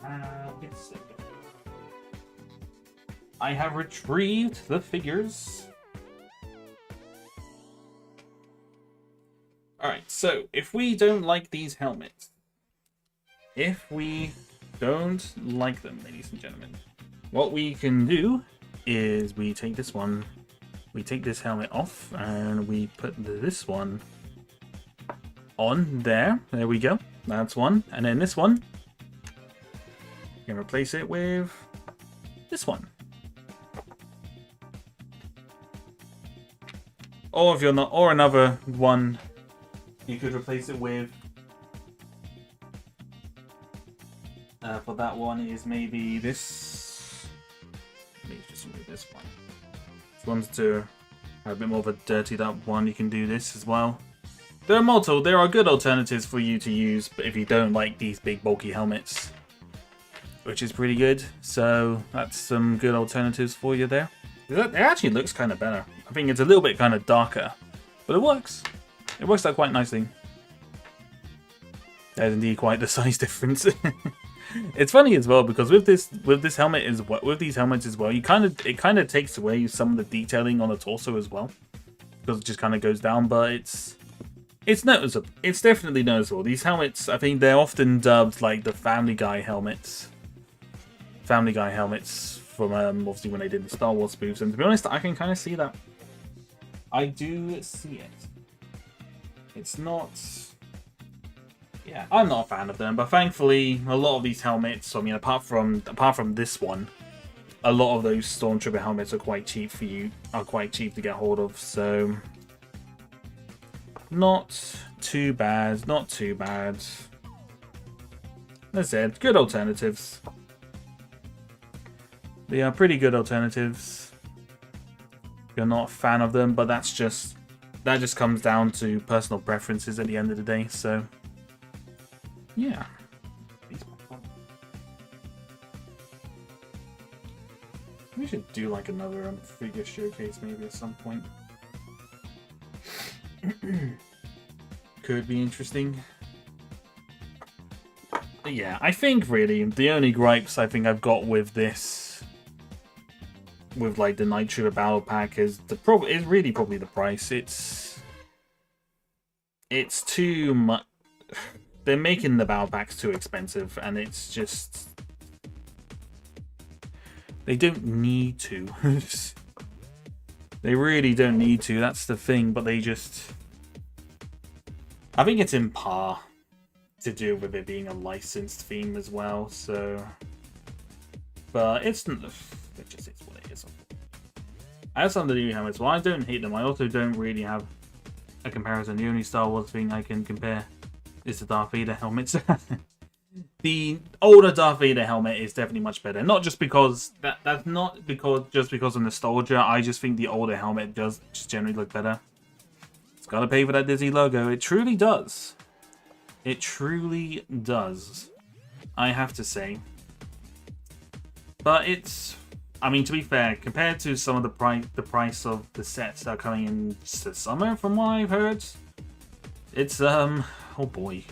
have it? I have retrieved the figures. Alright, so if we don't like these helmets, if we don't like them, ladies and gentlemen, what we can do is we take this one, we take this helmet off, and we put this one on there. There we go. That's one. And then this one, you can replace it with this one. Or if you're not, or another one, you could replace it with. For that one is maybe this. Maybe just remove this one. If you wanted to have a bit more of a dirtied up one, you can do this as well. There are good alternatives for you to use, but if you don't like these big bulky helmets, which is pretty good. So that's some good alternatives for you there. It actually looks kind of better. I think it's a little bit kind of darker, but it works. It works out quite nicely. There's indeed quite the size difference. It's funny as well because with these helmets as well, it kind of takes away some of the detailing on the torso as well, because it just kind of goes down. But it's noticeable. It's definitely noticeable. These helmets, I think they're often dubbed like the Family Guy helmets. Family Guy helmets from obviously when they did the Star Wars spoofs, and to be honest, I can kind of see that. I do see it. It's not. Yeah, I'm not a fan of them, but thankfully, a lot of these helmets, I mean, apart from this one, a lot of those Stormtrooper helmets are quite cheap to get hold of, so not too bad, not too bad. As I said, good alternatives. They are pretty good alternatives. You're not a fan of them, but that just comes down to personal preferences at the end of the day, so. Yeah. We should do like another figure showcase maybe at some point. Could be interesting. But yeah, I think really the only gripes I think I've got with this, with like the Night Trooper Battle Pack, is really probably the price. It's too much. They're making the battle packs too expensive, and it's just. They don't need to. They really don't need to, that's the thing, but they just. I think it's in par to do with it being a licensed theme as well, so. But it's. It just is what it is. I have some of the new helmets. Well, I don't hate them. I also don't really have a comparison. The only Star Wars thing I can compare is the Darth Vader helmets. The older Darth Vader helmet is definitely much better. Not just because that's not because of nostalgia. I just think the older helmet does just generally look better. It's gotta pay for that Disney logo. It truly does. It truly does. I have to say. But it's. I mean, to be fair, compared to some of the price of the sets that are coming in to summer, from what I've heard, it's oh boy.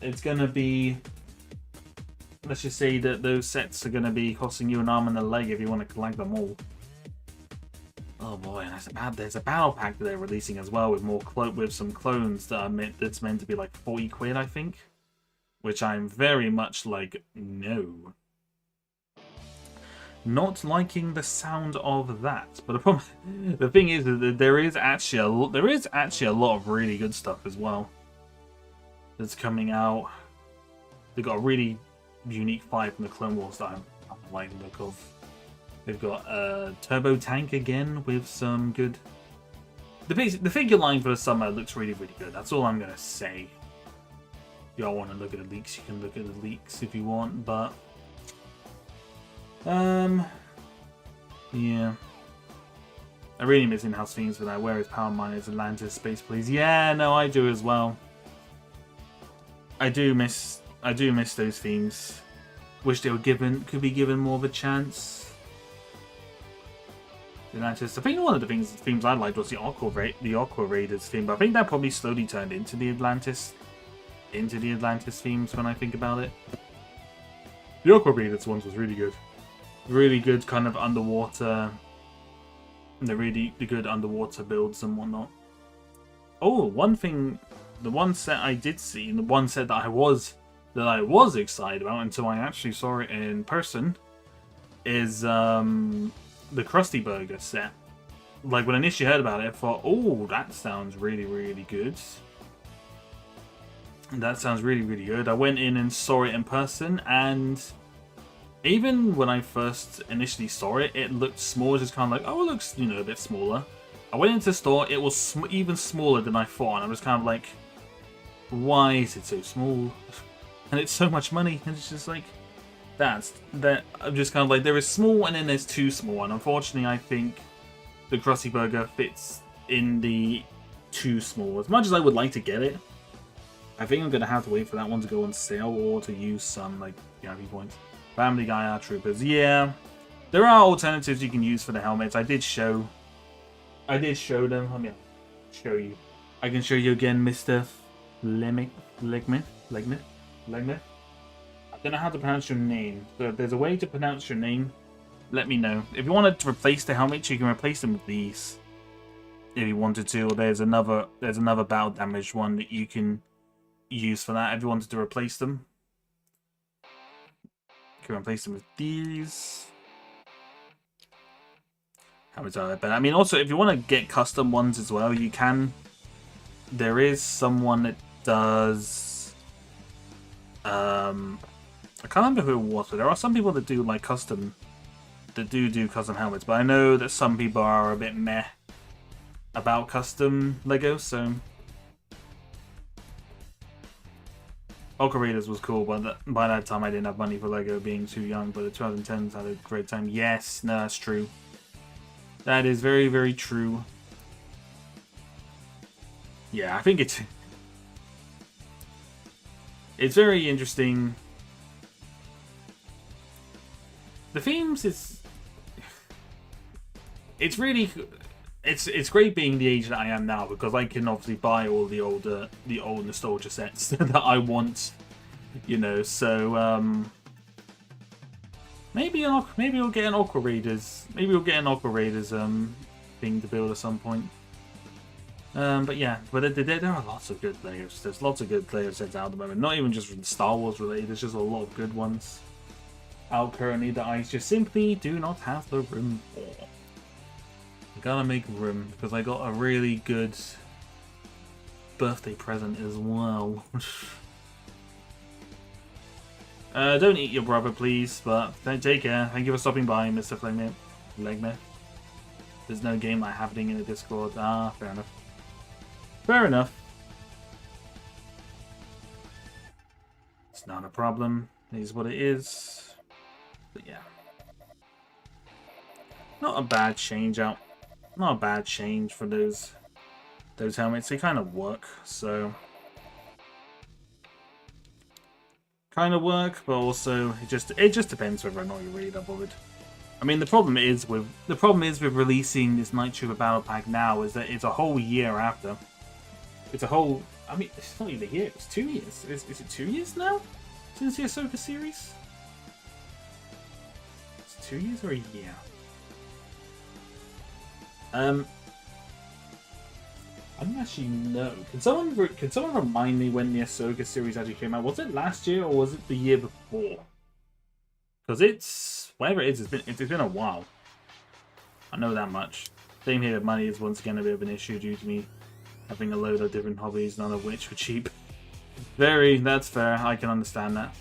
It's gonna be. Let's just say that those sets are gonna be costing you an arm and a leg if you want to collect them all. Oh boy, there's a battle pack that they're releasing as well with some clones that's meant to be like 40 quid, I think. Which I'm very much like, no. Not liking the sound of that, but the thing is that there is actually a lot of really good stuff as well that's coming out. They've got a really unique fight from the Clone Wars that I like the look of. They've got a turbo tank again with some good. The figure line for the summer looks really good. That's all I'm gonna say. If y'all want to look at the leaks, you can look at the leaks if you want, but. Yeah. I really miss in-house themes for that. Where is Power Miners, Atlantis, Space Police? Yeah, no, I do as well. I do miss those themes. Wish they were could be given more of a chance. Atlantis. I think one of the themes I liked was the Aqua Raiders theme, but I think that probably slowly turned into the Atlantis themes when I think about it. The Aqua Raiders ones was really good. Really good kind of underwater. The good underwater builds and whatnot. Oh, one thing, the one set I did see, and the one set that I was excited about until I actually saw it in person, is the Krusty Burger set. Like when I initially heard about it, I thought, oh, that sounds really, really good. That sounds really, really good. I went in and saw it in person, and even when I first initially saw it, it looked small, just kind of like, oh, it looks, you know, a bit smaller. I went into the store, it was even smaller than I thought, and I was kind of like, why is it so small? And it's so much money, and it's just like, I'm just kind of like, there is small and then there's too small, and unfortunately I think the Krusty Burger fits in the too small. As much as I would like to get it, I think I'm going to have to wait for that one to go on sale or to use some, like, VIP points. Family Guy Art Troopers. Yeah, there are alternatives you can use for the helmets. I did show them. Let me show you. I can show you again, Mr. Legmith. I don't know how to pronounce your name. So if there's a way to pronounce your name, let me know. If you wanted to replace the helmets, you can replace them with these. If you wanted to, or there's another battle damage one that you can use for that. If you wanted to replace them. You can replace them with these. How is that? But I mean, also, if you want to get custom ones as well, you can. There is someone that does. I can't remember who it was, but there are some people that do like custom. That do custom helmets, but I know that some people are a bit meh about custom Lego. So, Aqua Raiders was cool, but by that time I didn't have money for Lego, being too young. But the 2010s had a great time. Yes, no, that's true. That is very, very true. Yeah, I think it's very interesting. The themes it's really it's great being the age that I am now, because I can obviously buy all the old nostalgia sets that I want, you know. So maybe we'll get an Aqua Raiders. Maybe we'll get an Aqua Raiders thing to build at some point. But yeah, there are lots of good Legos. There's lots of good Lego sets out at the moment. Not even just from Star Wars related. There's just a lot of good ones out currently that I just simply do not have the room for. I gotta make room because I got a really good birthday present as well. Don't eat your brother, please, but take care. Thank you for stopping by, Mr. Legmith. There's no game like happening in the Discord. Ah, fair enough. Fair enough. It's not a problem. It is what it is. But yeah. Not a bad change out. Not a bad change for those helmets. They kind of work, so kind of work, but also it just depends whether or not you're really that bothered. I mean, the problem is with releasing this Night Trooper Battle Pack now is that it's a whole year after. It's a whole. I mean, it's not even a year. It's 2 years. Is it 2 years now since the Ahsoka series? It's 2 years or a year? I don't actually know. Can someone remind me when the Ahsoka series actually came out? Was it last year or was it the year before? Because it's whatever it is, it's been a while. I know that much. Same here. Money is once again a bit of an issue due to me having a load of different hobbies, none of which were cheap. That's fair. I can understand that.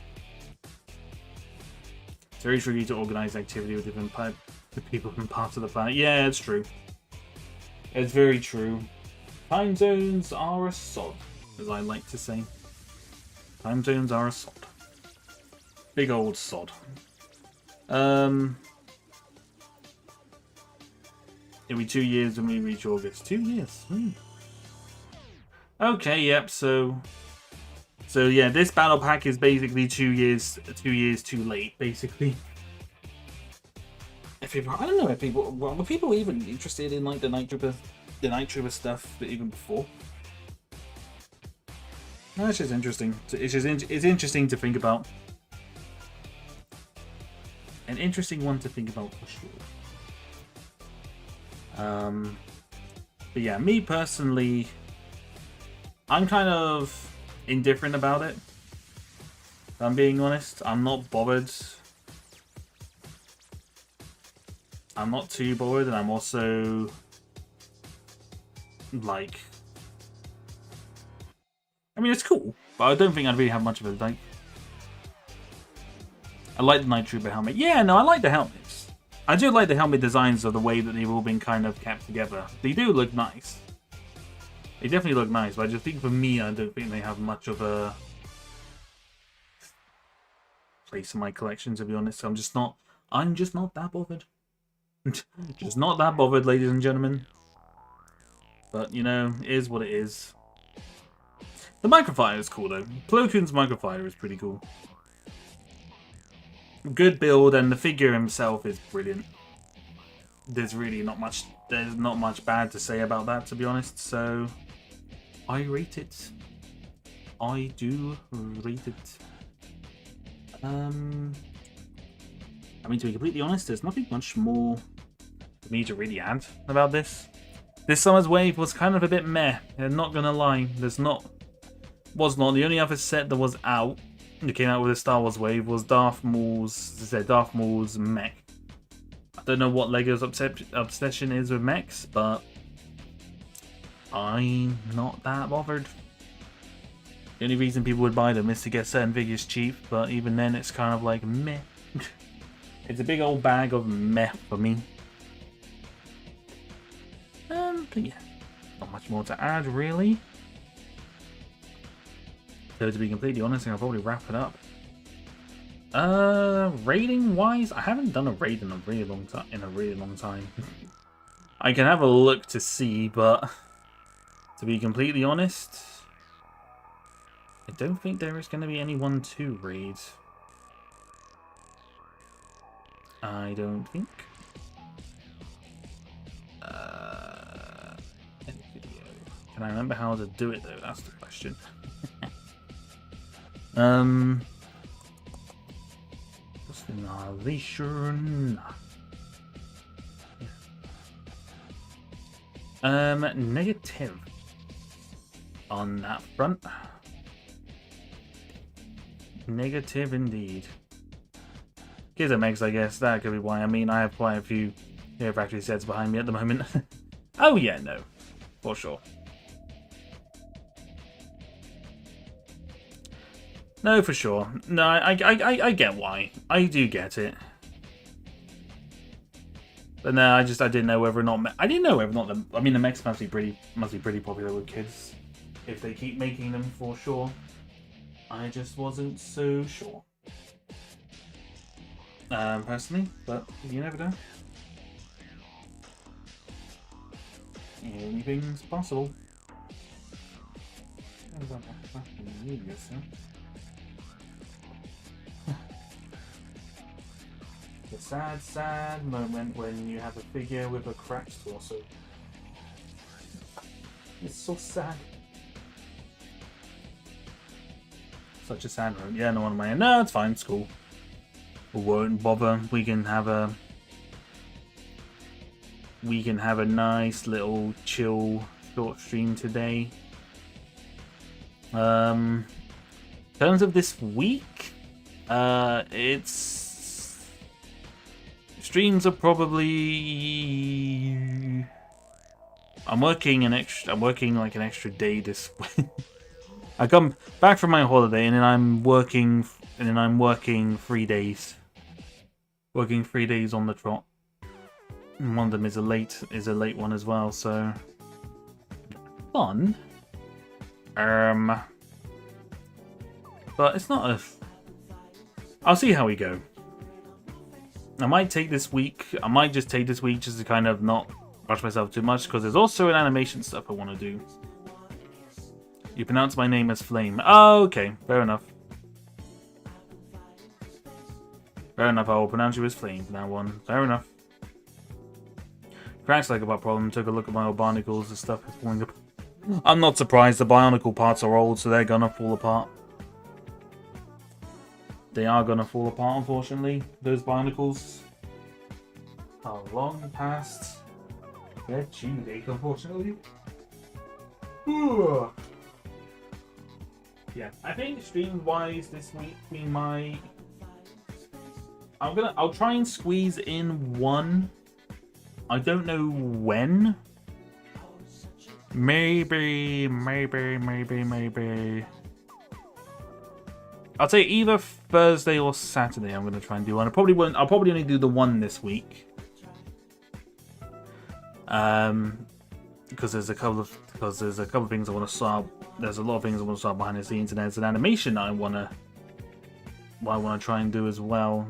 It's very tricky to organize activity with different people from parts of the planet. Yeah, it's true. It's very true. Time zones are a sod, as I like to say. Time zones are a sod. Big old sod. It'll be 2 years when we reach August. 2 years. Okay, yep, so So yeah, this battle pack is basically 2 years too late, basically. If people, I don't know if people were people even interested in like the Night Trooper stuff even before. No, it's just interesting. It's interesting to think about. An interesting one to think about for sure. But yeah, me personally, I'm kind of indifferent about it. If I'm being honest, I'm not bothered. I'm not too bothered, and I'm also like, I mean, it's cool, but I don't think I'd really have much of it. Like, I like the Night Trooper helmet. Yeah, no, I like the helmets. I do like the helmet designs of the way that they've all been kind of kept together. They do look nice. They definitely look nice, but I just think for me, I don't think they have much of a place in my collection, to be honest. I'm just not that bothered. Just not that bothered, ladies and gentlemen. But, you know, it is what it is. The microfighter is cool, though. Plo Koon's microfighter is pretty cool. Good build, and the figure himself is brilliant. There's not much bad to say about that, to be honest, so I rate it. I do rate it. I mean, to be completely honest, there's nothing much more for me to really add about this. This summer's wave was kind of a bit meh, I'm not gonna lie. The only other set that was out, that came out with a Star Wars wave, was Darth Maul's mech. I don't know what Lego's obsession is with mechs, but I'm not that bothered. The only reason people would buy them is to get certain figures cheap, but even then it's kind of like meh. It's a big old bag of meh for me. But yeah, not much more to add really. So to be completely honest, I'll probably wrap it up. Rating wise, I haven't done a raid in a really long time. I can have a look to see, but to be completely honest, I don't think there is going to be anyone to raid. I don't think. Can I remember how to do it though? That's the question. Personalization. Negative on that front. Negative indeed. Kids and Megs, I guess. That could be why. I mean, I have quite a few Hero Factory sets behind me at the moment. Oh yeah, no. For sure. No, for sure. No, I get why. I do get it. But no, I didn't know whether or not... I didn't know whether or not... I mean, the mechs must be pretty popular with kids. If they keep making them, for sure. I just wasn't so sure. Personally, but you never know. Anything's possible. The sad, sad moment when you have a figure with a cracked torso. It's so sad. Such a sad moment. Yeah, no one of my... No, it's fine, it's cool. We won't bother. We can have a nice little chill short stream today. In terms of this week, it's... Streams are probably... I'm working like an extra day this week. I come back from my holiday and then I'm working 3 days. Working 3 days on the trot. And one of them is a late one as well, so fun. But it's not a... I'll see how we go. I might take this week. I might just take this week just to kind of not rush myself too much, because there's also an animation stuff I want to do. You pronounce my name as Flame. Oh, okay. Fair enough. Fair enough, I will pronounce you as Flame from now on. Fair enough. Cracks like about problem. Took a look at my old barnacles. The stuff is falling apart. I'm not surprised. The bionicle parts are old, so they're gonna fall apart. They are gonna fall apart, unfortunately. Those bionicle are long past their due date, unfortunately. Ooh. Yeah, I think stream-wise this week we might. I'll try and squeeze in one. I don't know when. Maybe. I'll say either Thursday or Saturday. I'm gonna try and do one. I'll probably only do the one this week. Because there's a couple of things I want to start. There's a lot of things I want to start behind the scenes, and there's an animation I wanna try and do as well.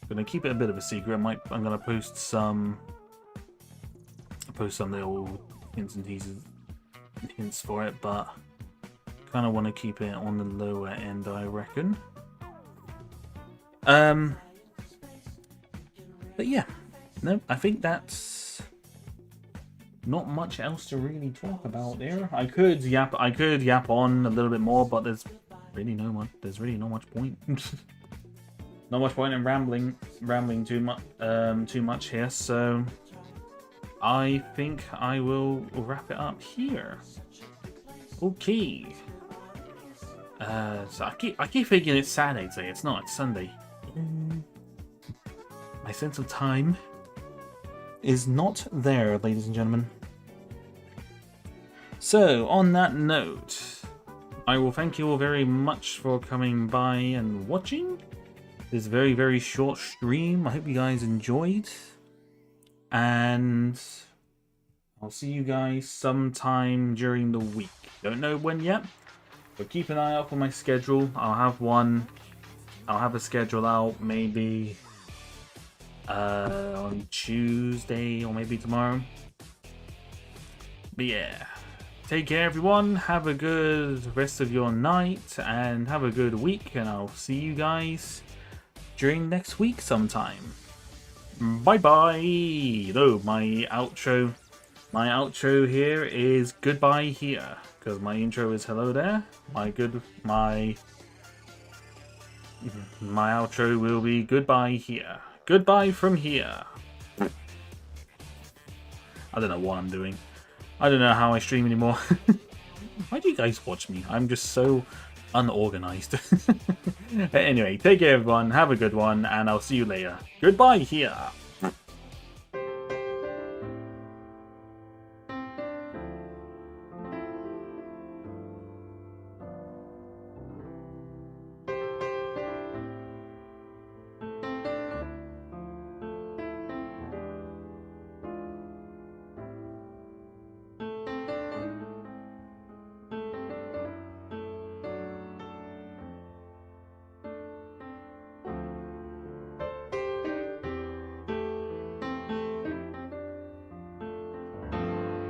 I'm gonna keep it a bit of a secret. I'm gonna post some little hints and teasers, hints for it, but kind of want to keep it on the lower end, I reckon. But yeah, no, I think that's not much else to really talk about there. I could yap on a little bit more, but there's really not much point. Not much point in rambling too much here. So I think I will wrap it up here. Okay. So I keep thinking it's Saturday today. It's not. It's Sunday. My sense of time is not there, ladies and gentlemen. So on that note, I will thank you all very much for coming by and watching this very, very short stream. I hope you guys enjoyed. And I'll see you guys sometime during the week. Don't know when yet, but keep an eye out for my schedule. I'll have a schedule out maybe on Tuesday or maybe tomorrow. But yeah, take care everyone. Have a good rest of your night and have a good week, and I'll see you guys during next week sometime. Bye bye. No, my outro here is goodbye here, because my intro is hello there. My outro will be goodbye here. Goodbye from here. I don't know what I'm doing. I don't know how I stream anymore. Why do you guys watch me? I'm just so unorganized. Anyway, take care everyone, have a good one, and I'll see you later. Goodbye here.